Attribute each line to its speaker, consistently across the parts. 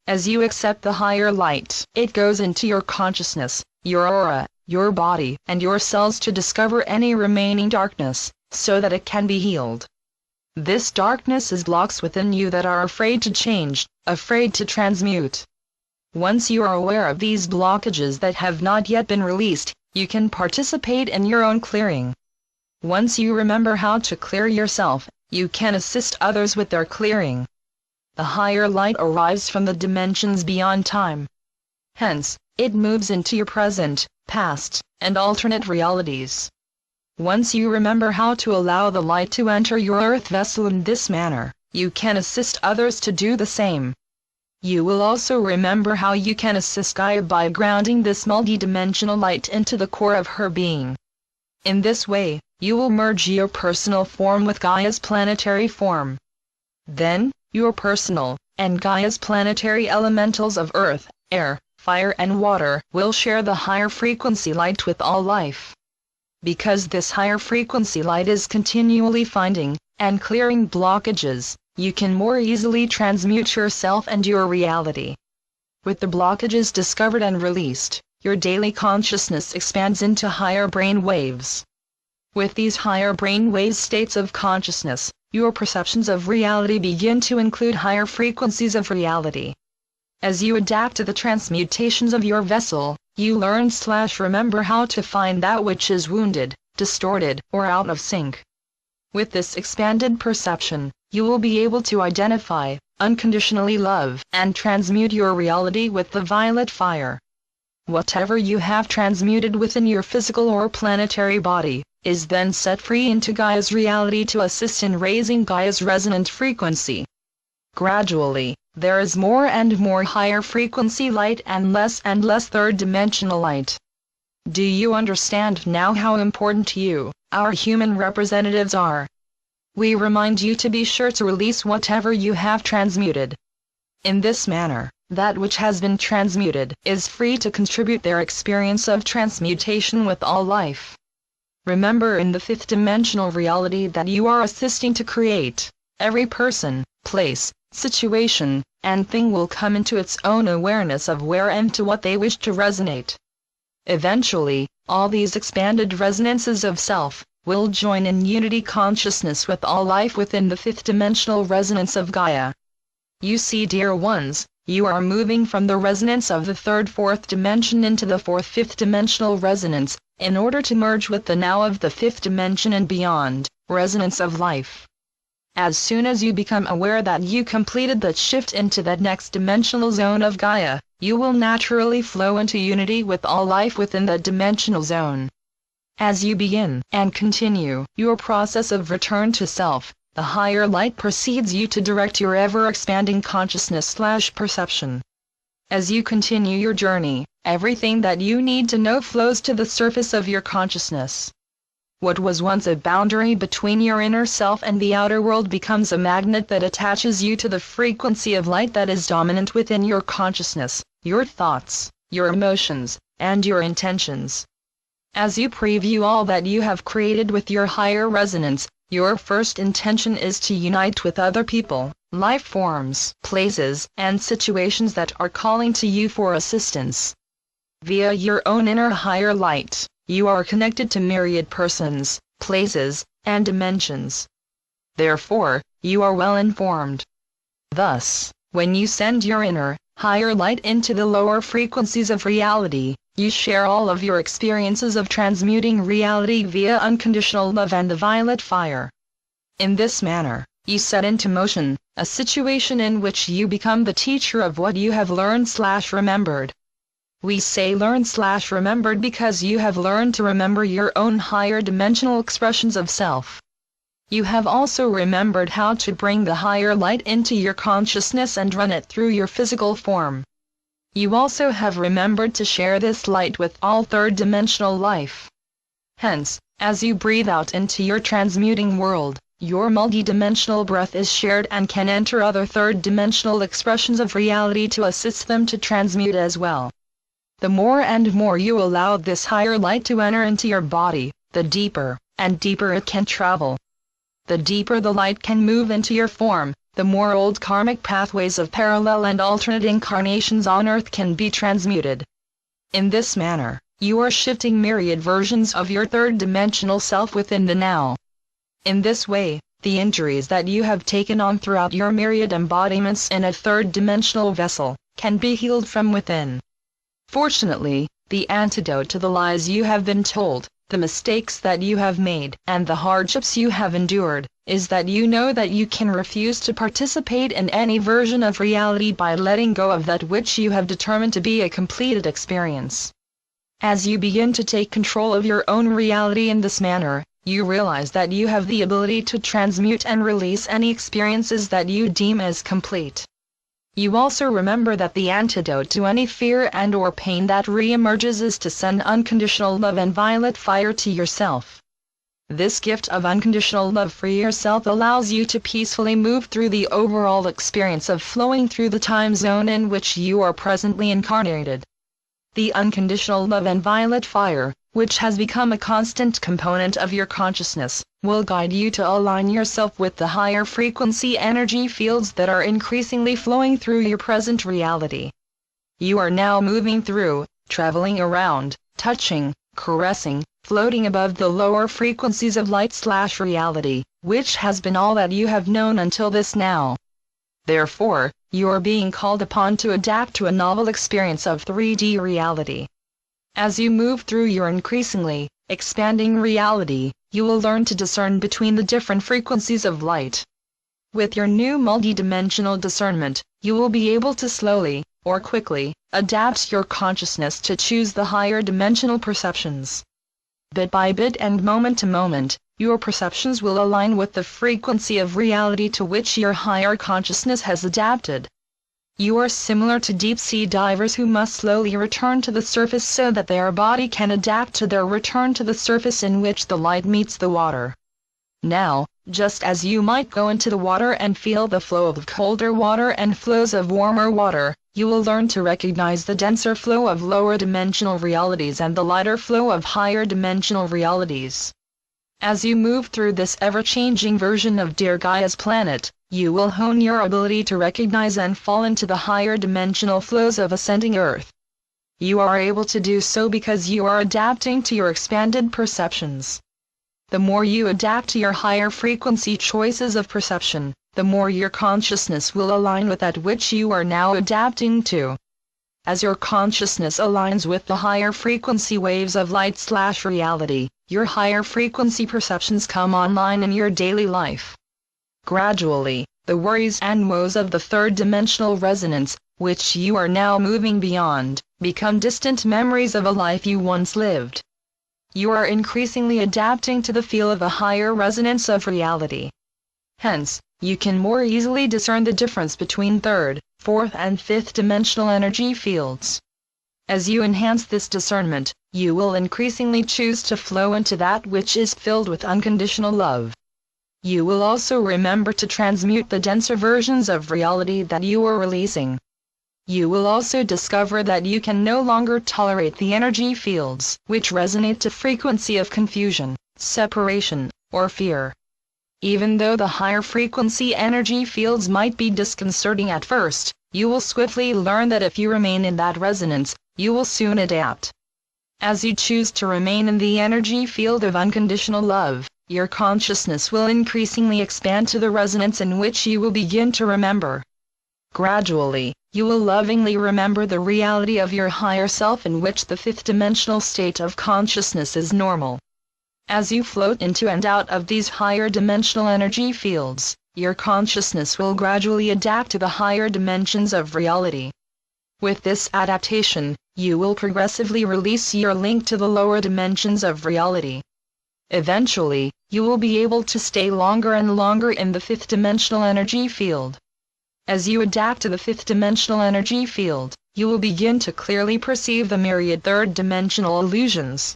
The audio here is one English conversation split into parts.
Speaker 1: As you accept the higher light, it goes into your consciousness, your aura, your body, and your cells to discover any remaining darkness, so that it can be healed. This darkness is blocks within you that are afraid to change, afraid to transmute. Once you are aware of these blockages that have not yet been released, you can participate in your own clearing. Once you remember how to clear yourself, you can assist others with their clearing. The higher light arrives from the dimensions beyond time. Hence, it moves into your present, past, and alternate realities. Once you remember how to allow the light to enter your earth vessel in this manner, you can assist others to do the same. You will also remember how you can assist Gaia by grounding this multidimensional light into the core of her being. In this way, you will merge your personal form with Gaia's planetary form. Then, your personal, and Gaia's planetary elementals of earth, air, fire and water will share the higher frequency light with all life. Because this higher frequency light is continually finding and clearing blockages, you can more easily transmute yourself and your reality. With the blockages discovered and released, your daily consciousness expands into higher brain waves. With these higher brain wave states of consciousness, your perceptions of reality begin to include higher frequencies of reality. As you adapt to the transmutations of your vessel, you learn/remember how to find that which is wounded, distorted, or out of sync. With this expanded perception, you will be able to identify, unconditionally love, and transmute your reality with the violet fire. Whatever you have transmuted within your physical or planetary body, is then set free into Gaia's reality to assist in raising Gaia's resonant frequency. Gradually, there is more and more higher frequency light and less third-dimensional light. Do you understand now how important you, our human representatives, are? We remind you to be sure to release whatever you have transmuted. In this manner, that which has been transmuted is free to contribute their experience of transmutation with all life. Remember in the fifth-dimensional reality that you are assisting to create. Every person, place, situation, and thing will come into its own awareness of where and to what they wish to resonate. Eventually, all these expanded resonances of self will join in unity consciousness with all life within the fifth-dimensional resonance of Gaia. You see, dear ones, you are moving from the resonance of the third-fourth dimension into the fourth-fifth-dimensional resonance, in order to merge with the now of the fifth dimension and beyond, resonance of life. As soon as you become aware that you completed that shift into that next dimensional zone of Gaia, you will naturally flow into unity with all life within that dimensional zone. As you begin and continue your process of return to self, the higher light precedes you to direct your ever-expanding consciousness/perception. As you continue your journey, everything that you need to know flows to the surface of your consciousness. What was once a boundary between your inner self and the outer world becomes a magnet that attaches you to the frequency of light that is dominant within your consciousness, your thoughts, your emotions, and your intentions. As you preview all that you have created with your higher resonance, your first intention is to unite with other people, life forms, places, and situations that are calling to you for assistance. Via your own inner higher light, you are connected to myriad persons, places, and dimensions. Therefore, you are well informed. Thus, when you send your inner, higher light into the lower frequencies of reality, you share all of your experiences of transmuting reality via unconditional love and the violet fire. In this manner, you set into motion a situation in which you become the teacher of what you have learned/remembered. We say learned/remembered because you have learned to remember your own higher dimensional expressions of self. You have also remembered how to bring the higher light into your consciousness and run it through your physical form. You also have remembered to share this light with all third-dimensional life. Hence, as you breathe out into your transmuting world, your multidimensional breath is shared and can enter other third-dimensional expressions of reality to assist them to transmute as well. The more and more you allow this higher light to enter into your body, the deeper and deeper it can travel. The deeper the light can move into your form, the more old karmic pathways of parallel and alternate incarnations on Earth can be transmuted. In this manner, you are shifting myriad versions of your third-dimensional self within the now. In this way, the injuries that you have taken on throughout your myriad embodiments in a third-dimensional vessel, can be healed from within. Fortunately, the antidote to the lies you have been told, the mistakes that you have made, and the hardships you have endured, is that you know that you can refuse to participate in any version of reality by letting go of that which you have determined to be a completed experience. As you begin to take control of your own reality in this manner, you realize that you have the ability to transmute and release any experiences that you deem as complete. You also remember that the antidote to any fear and/or pain that re-emerges is to send unconditional love and violet fire to yourself. This gift of unconditional love for yourself allows you to peacefully move through the overall experience of flowing through the time zone in which you are presently incarnated. The unconditional love and violet fire, which has become a constant component of your consciousness, will guide you to align yourself with the higher frequency energy fields that are increasingly flowing through your present reality. You are now moving through, traveling around, touching, caressing, floating above the lower frequencies of light/reality, which has been all that you have known until this now. Therefore, you are being called upon to adapt to a novel experience of 3D reality. As you move through your increasingly expanding reality, you will learn to discern between the different frequencies of light. With your new multidimensional discernment, you will be able to slowly, or quickly, adapt your consciousness to choose the higher dimensional perceptions. Bit by bit and moment to moment, your perceptions will align with the frequency of reality to which your higher consciousness has adapted. You are similar to deep-sea divers who must slowly return to the surface so that their body can adapt to their return to the surface in which the light meets the water. Now, just as you might go into the water and feel the flow of colder water and flows of warmer water, you will learn to recognize the denser flow of lower dimensional realities and the lighter flow of higher dimensional realities. As you move through this ever-changing version of Dear Gaia's planet, you will hone your ability to recognize and fall into the higher dimensional flows of ascending Earth. You are able to do so because you are adapting to your expanded perceptions. The more you adapt to your higher frequency choices of perception, the more your consciousness will align with that which you are now adapting to. As your consciousness aligns with the higher frequency waves of light/reality, your higher frequency perceptions come online in your daily life. Gradually, the worries and woes of the third-dimensional resonance, which you are now moving beyond, become distant memories of a life you once lived. You are increasingly adapting to the feel of a higher resonance of reality. Hence, you can more easily discern the difference between third, fourth and fifth-dimensional energy fields. As you enhance this discernment, you will increasingly choose to flow into that which is filled with unconditional love. You will also remember to transmute the denser versions of reality that you are releasing. You will also discover that you can no longer tolerate the energy fields which resonate to frequency of confusion, separation, or fear. Even though the higher frequency energy fields might be disconcerting at first, you will swiftly learn that if you remain in that resonance, you will soon adapt. As you choose to remain in the energy field of unconditional love, your consciousness will increasingly expand to the resonance in which you will begin to remember. Gradually, you will lovingly remember the reality of your higher self in which the fifth-dimensional state of consciousness is normal. As you float into and out of these higher dimensional energy fields, your consciousness will gradually adapt to the higher dimensions of reality. With this adaptation, you will progressively release your link to the lower dimensions of reality. Eventually, you will be able to stay longer and longer in the fifth-dimensional energy field. As you adapt to the fifth-dimensional energy field, you will begin to clearly perceive the myriad third-dimensional illusions.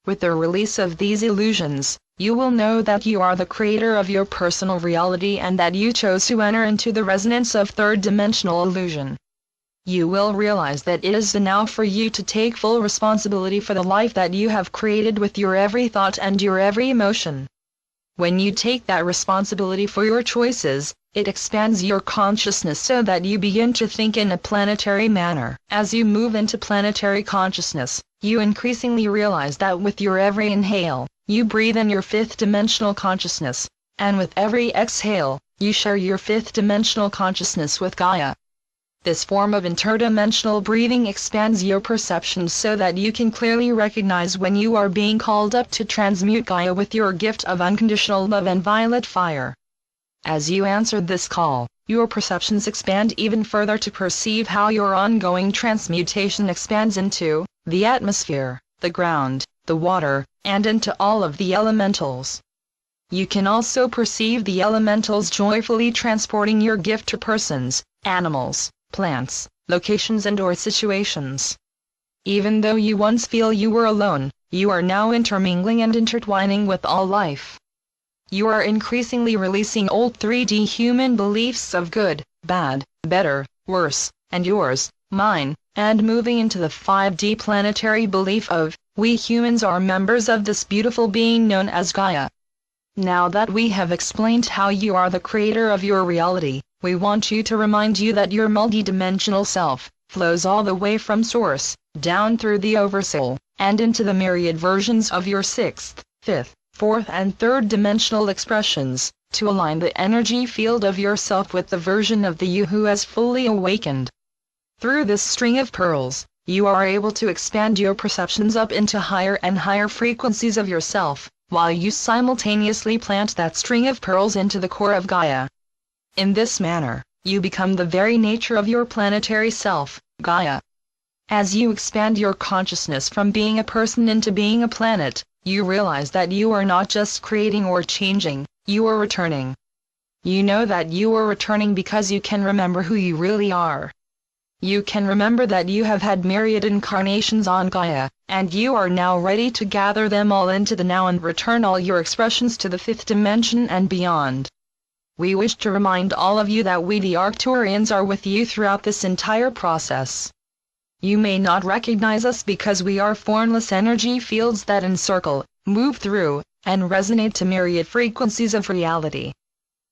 Speaker 1: With the release of these illusions, you will know that you are the creator of your personal reality and that you chose to enter into the resonance of third-dimensional illusion. You will realize that it is now for you to take full responsibility for the life that you have created with your every thought and your every emotion. When you take that responsibility for your choices, It expands your consciousness so that you begin to think in a planetary manner. As you move into planetary consciousness, you increasingly realize that with your every inhale, you breathe in your fifth-dimensional consciousness, and with every exhale, you share your fifth-dimensional consciousness with Gaia. This form of interdimensional breathing expands your perception so that you can clearly recognize when you are being called up to transmute Gaia with your gift of unconditional love and violet fire. As you answer this call, your perceptions expand even further to perceive how your ongoing transmutation expands into the atmosphere, the ground, the water, and into all of the elementals. You can also perceive the elementals joyfully transporting your gift to persons, animals, plants, locations and/or situations. Even though you once feel you were alone, you are now intermingling and intertwining with all life. You are increasingly releasing old 3D human beliefs of good, bad, better, worse, and yours, mine, and moving into the 5D planetary belief of, we humans are members of this beautiful being known as Gaia. Now that we have explained how you are the creator of your reality, we want you to remind you that your multidimensional self flows all the way from source, down through the oversoul, and into the myriad versions of your sixth, fifth, fourth and third dimensional expressions, to align the energy field of yourself with the version of the you who has fully awakened. Through this string of pearls, you are able to expand your perceptions up into higher and higher frequencies of yourself, while you simultaneously plant that string of pearls into the core of Gaia. In this manner, you become the very nature of your planetary self, Gaia. As you expand your consciousness from being a person into being a planet, you realize that you are not just creating or changing, you are returning. You know that you are returning because you can remember who you really are. You can remember that you have had myriad incarnations on Gaia, and you are now ready to gather them all into the now and return all your expressions to the fifth dimension and beyond. We wish to remind all of you that we the Arcturians are with you throughout this entire process. You may not recognize us because we are formless energy fields that encircle, move through, and resonate to myriad frequencies of reality.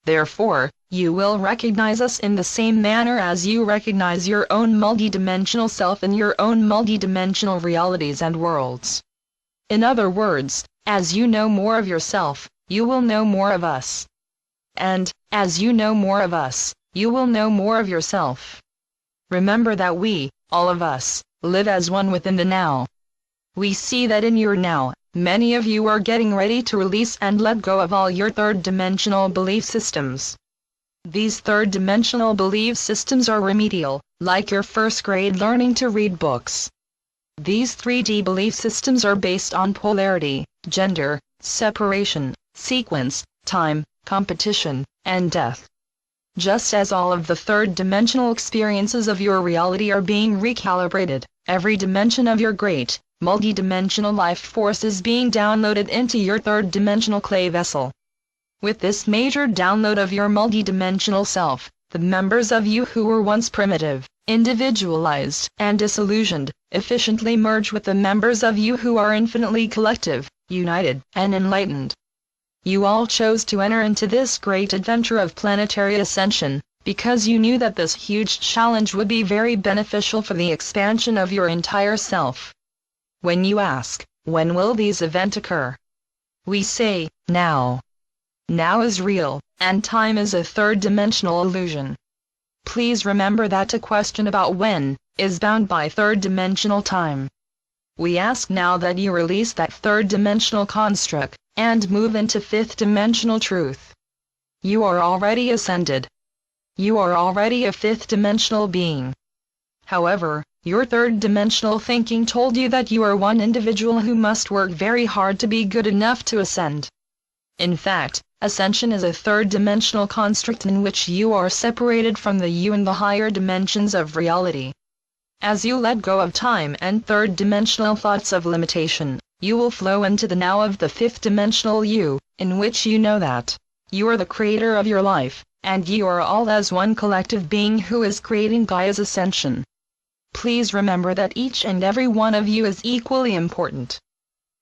Speaker 1: Therefore, you will recognize us in the same manner as you recognize your own multidimensional self in your own multidimensional realities and worlds. In other words, as you know more of yourself, you will know more of us. And, as you know more of us, you will know more of yourself. Remember that we, all of us, live as one within the now. We see that in your now, many of you are getting ready to release and let go of all your third-dimensional belief systems. These third-dimensional belief systems are remedial, like your first-grade learning to read books. These 3D belief systems are based on polarity, gender, separation, sequence, time, competition, and death. Just as all of the third-dimensional experiences of your reality are being recalibrated, every dimension of your great, multidimensional life force is being downloaded into your third-dimensional clay vessel. With this major download of your multidimensional self, the members of you who were once primitive, individualized, and disillusioned, efficiently merge with the members of you who are infinitely collective, united, and enlightened. You all chose to enter into this great adventure of planetary ascension, because you knew that this huge challenge would be very beneficial for the expansion of your entire self. When you ask, when will these events occur? We say, now. Now is real, and time is a third-dimensional illusion. Please remember that a question about when is bound by third-dimensional time. We ask now that you release that third-dimensional construct, and move into fifth-dimensional truth. You are already ascended. You are already a fifth-dimensional being. However, your third-dimensional thinking told you that you are one individual who must work very hard to be good enough to ascend. In fact, ascension is a third-dimensional construct in which you are separated from the you in the higher dimensions of reality. As you let go of time and third-dimensional thoughts of limitation, you will flow into the now of the fifth-dimensional you, in which you know that you are the creator of your life, and you are all as one collective being who is creating Gaia's ascension. Please remember that each and every one of you is equally important.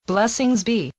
Speaker 1: Blessings be.